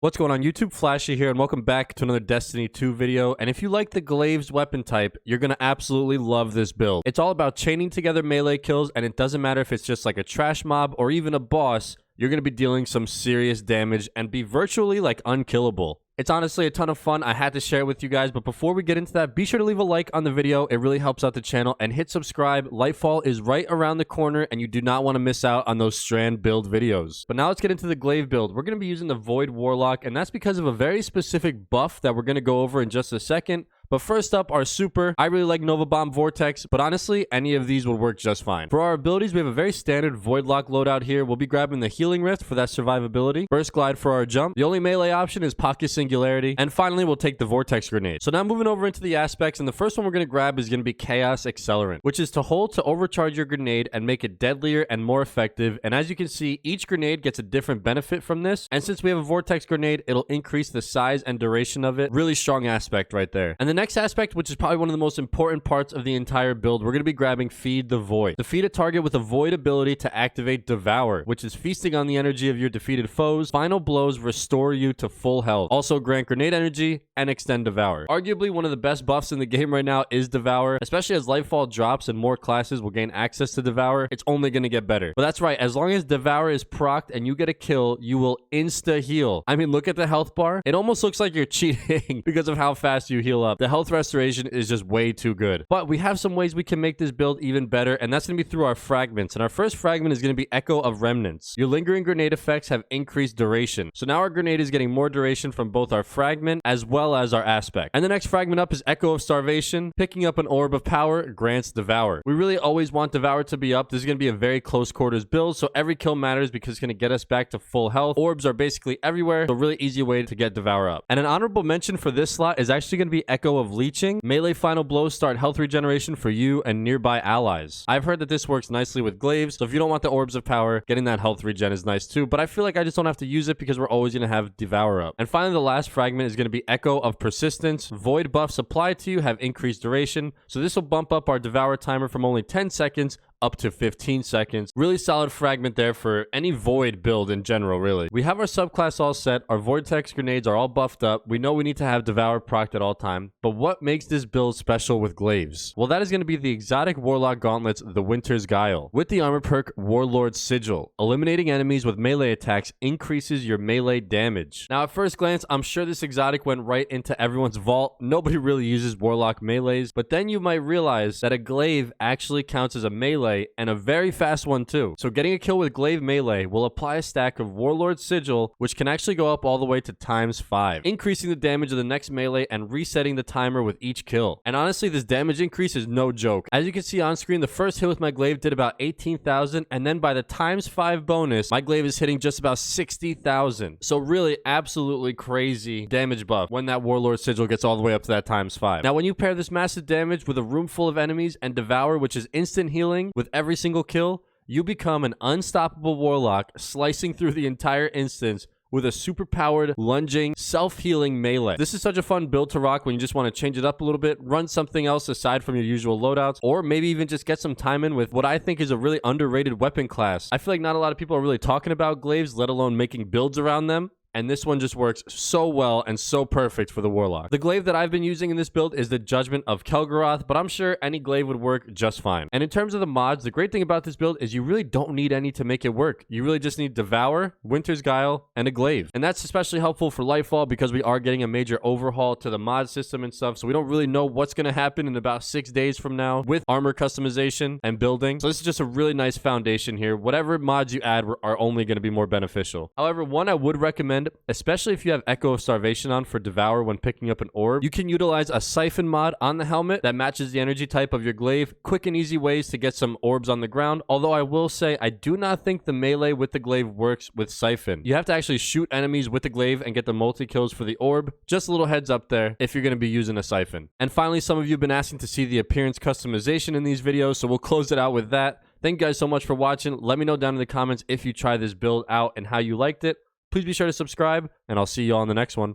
What's going on YouTube? Flashy here, and welcome back to another Destiny 2 video. And if you like the Glaive's weapon type, you're gonna absolutely love this build. It's all about chaining together melee kills, and it doesn't matter if it's just like a trash mob or even a boss, you're gonna be dealing some serious damage and be virtually like unkillable. It's honestly a ton of fun. I had to share it with you guys, but before we get into that, be sure to leave a like on the video. It really helps out the channel, and hit subscribe. Lightfall is right around the corner, and you do not want to miss out on those strand build videos. But now let's get into the glaive build. We're going to be using the Void Warlock, and that's because of a very specific buff that we're going to go over in just a second. But first up, our super. I really like Nova Bomb Vortex, but honestly, any of these would work just fine. For our abilities, we have a very standard Void Lock loadout here. We'll be grabbing the Healing Rift for that survivability. Burst Glide for our jump. The only melee option is Pocket Singularity. And finally, we'll take the Vortex Grenade. So now moving over into the aspects, and the first one we're going to grab is going to be Chaos Accelerant, which is to hold to overcharge your grenade and make it deadlier and more effective. And as you can see, each grenade gets a different benefit from this. And since we have a Vortex Grenade, it'll increase the size and duration of it. Really strong aspect right there. And the next aspect, which is probably one of the most important parts of the entire build, we're going to be grabbing Feed the Void. Defeat a target with a Void ability to activate Devour, which is feasting on the energy of your defeated foes. Final blows restore you to full health. Also grant grenade energy and extend Devour. Arguably one of the best buffs in the game right now is Devour, especially as Lightfall drops and more classes will gain access to Devour. It's only going to get better. But that's right, as long as Devour is procced and you get a kill, you will insta heal. I mean, look at the health bar. It almost looks like you're cheating because of how fast you heal up. The health restoration is just way too good. But we have some ways we can make this build even better, and that's going to be through our fragments. And our first fragment is going to be Echo of Remnants. Your lingering grenade effects have increased duration. So now our grenade is getting more duration from both our fragment as well as our aspect. And the next fragment up is Echo of Starvation. Picking up an Orb of Power grants Devour. We really always want Devour to be up. This is going to be a very close quarters build, so every kill matters because it's going to get us back to full health. Orbs are basically everywhere, so really easy way to get Devour up. And an honorable mention for this slot is actually going to be Echo of Leeching. Melee final blows start health regeneration for you and nearby allies. I've heard that this works nicely with glaives, so if you don't want the Orbs of Power, getting that health regen is nice too, but I feel like I just don't have to use it because we're always going to have Devour up. And finally, the last fragment is going to be Echo of Persistence. Void buffs applied to you have increased duration, so this will bump up our Devour timer from only 10 seconds up to 15 seconds. Really solid fragment there for any Void build in general, really. We have our subclass all set. Our Vortex grenades are all buffed up. We know we need to have Devour procced at all time, but what makes this build special with glaives? Well, that is going to be the Exotic Warlock Gauntlets, the Winter's Guile. With the armor perk Warlord's Sigil, eliminating enemies with melee attacks increases your melee damage. Now, at first glance, I'm sure this exotic went right into everyone's vault. Nobody really uses Warlock melees, but then you might realize that a glaive actually counts as a melee, and a very fast one too. So getting a kill with glaive melee will apply a stack of Warlord's Sigil, which can actually go up all the way to ×5, increasing the damage of the next melee and resetting the timer with each kill. And honestly, this damage increase is no joke. As you can see on screen, the first hit with my glaive did about 18,000, and then by the ×5 bonus, my glaive is hitting just about 60,000. So really absolutely crazy damage buff when that Warlord Sigil gets all the way up to that ×5. Now, when you pair this massive damage with a room full of enemies and Devour, which is instant healing with every single kill, you become an unstoppable warlock, slicing through the entire instance with a super-powered, lunging, self-healing melee. This is such a fun build to rock when you just want to change it up a little bit, run something else aside from your usual loadouts, or maybe even just get some time in with what I think is a really underrated weapon class. I feel like not a lot of people are really talking about glaives, let alone making builds around them. And this one just works so well and so perfect for the Warlock. The glaive that I've been using in this build is the Judgment of Kelgaroth, but I'm sure any glaive would work just fine. And in terms of the mods, the great thing about this build is you really don't need any to make it work. You really just need Devour, Winter's Guile, and a glaive. And that's especially helpful for Lightfall because we are getting a major overhaul to the mod system and stuff, so we don't really know what's going to happen in about 6 days from now with armor customization and building. So this is just a really nice foundation here. Whatever mods you add are only going to be more beneficial. However, one I would recommend, especially if you have Echo of Starvation on for Devour when picking up an orb, you can utilize a Siphon mod on the helmet that matches the energy type of your glaive. Quick and easy ways to get some orbs on the ground, although I will say I do not think the melee with the glaive works with Siphon. You have to actually shoot enemies with the glaive and get the multi-kills for the orb. Just a little heads up there if you're going to be using a Siphon. And finally, some of you have been asking to see the appearance customization in these videos, so we'll close it out with that. Thank you guys so much for watching. Let me know down in the comments if you try this build out and how you liked it. Please be sure to subscribe, and I'll see you all in the next one.